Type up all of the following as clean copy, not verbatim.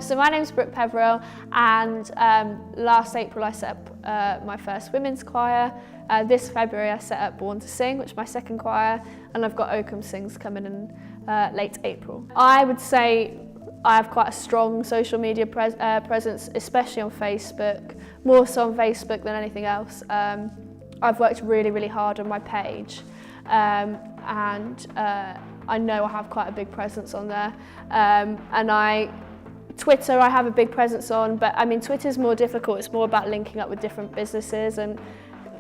So my name's Brooke Peveril, and last April I set up my first women's choir. This February I set up Born to Sing, which is my second choir, and I've got Oakham Sings coming in late April. I would say I have quite a strong social media presence, especially on Facebook, more so on Facebook than anything else. I've worked really hard on my page, and I know I have quite a big presence on there. Twitter I have a big presence on, but I mean Twitter's more difficult. It's more about linking up with different businesses, and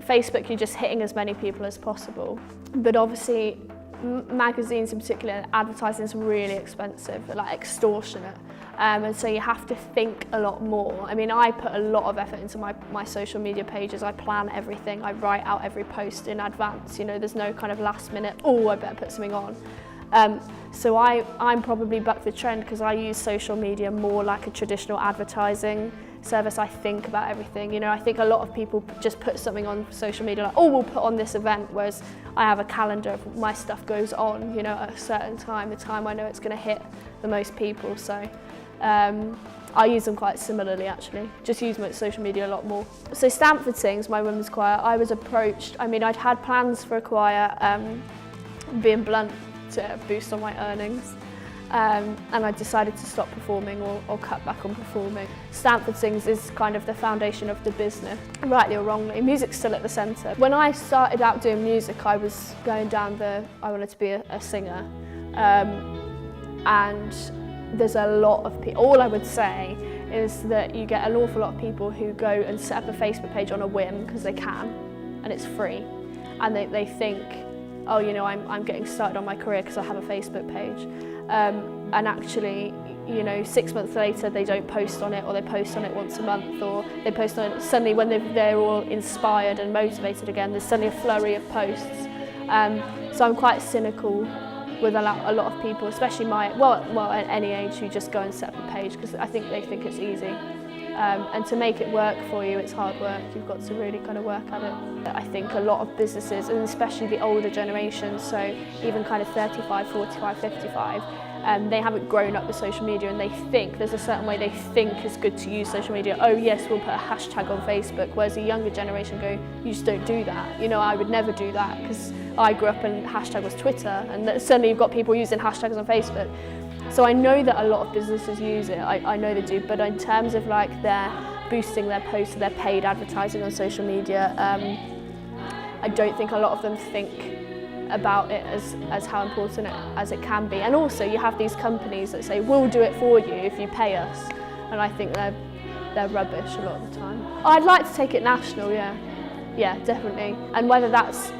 Facebook you're just hitting as many people as possible. But obviously magazines in particular, advertising is really expensive, like extortionate, and so you have to think a lot more. I mean, I put a lot of effort into my social media pages. I plan everything, I write out every post in advance, you know, there's no kind of last minute, oh I better put something on. So I'm probably bucked the trend because I use social media more like a traditional advertising service. I think about everything, you know. I think a lot of people just put something on social media like, oh, we'll put on this event, whereas I have a calendar of my stuff goes on, you know, at a certain time, the time I know it's going to hit the most people. So I use them quite similarly actually, just use my social media a lot more. So Stamford Sings, my women's choir, I was approached, I mean I'd had plans for a choir, being blunt, to boost on my earnings, and I decided to stop performing or cut back on performing. Stamford Sings is kind of the foundation of the business, rightly or wrongly. Music's still at the centre. When I started out doing music, I was going down I wanted to be a singer, and there's a lot of people. All I would say is that you get an awful lot of people who go and set up a Facebook page on a whim because they can, and it's free, and they think, oh, you know, I'm getting started on my career because I have a Facebook page. And actually, you know, 6 months later they don't post on it, or they post on it once a month, or they post on it suddenly when they're all inspired and motivated again, there's suddenly a flurry of posts. So I'm quite cynical with a lot of people, especially at any age, who just go and set up a page because I think they think it's easy. And to make it work for you, it's hard work. You've got to really kind of work at it. I think a lot of businesses, and especially the older generation, so even kind of 35, 45, 55, they haven't grown up with social media, and they think, there's a certain way they think is good to use social media. Oh yes, we'll put a hashtag on Facebook, whereas the younger generation go, you just don't do that. You know, I would never do that because I grew up and hashtag was Twitter, and suddenly you've got people using hashtags on Facebook. So I know that a lot of businesses use it, I know they do, but in terms of like their boosting their posts, their paid advertising on social media, I don't think a lot of them think about it as how important as it can be. And also you have these companies that say, we'll do it for you if you pay us, and I think they're rubbish a lot of the time. I'd like to take it national, yeah, definitely. And whether that's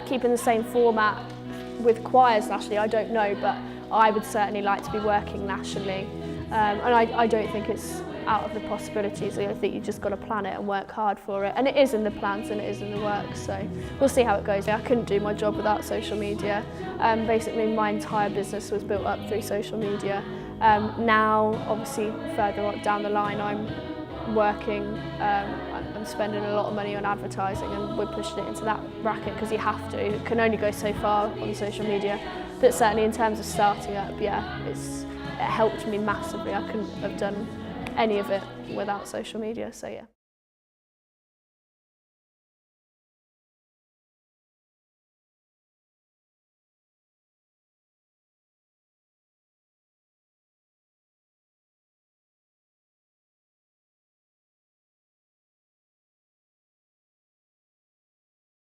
keeping the same format with choirs nationally, I don't know, but I would certainly like to be working nationally, and I don't think it's out of the possibilities. I think you just got to plan it and work hard for it, and it is in the plans and it is in the works, so we'll see how it goes. I couldn't do my job without social media. Basically my entire business was built up through social media. Now obviously further on down the line I'm working, I'm spending a lot of money on advertising, and we're pushing it into that bracket because you have to. It can only go so far on social media. But certainly in terms of starting up, yeah, it helped me massively. I couldn't have done any of it without social media, so yeah.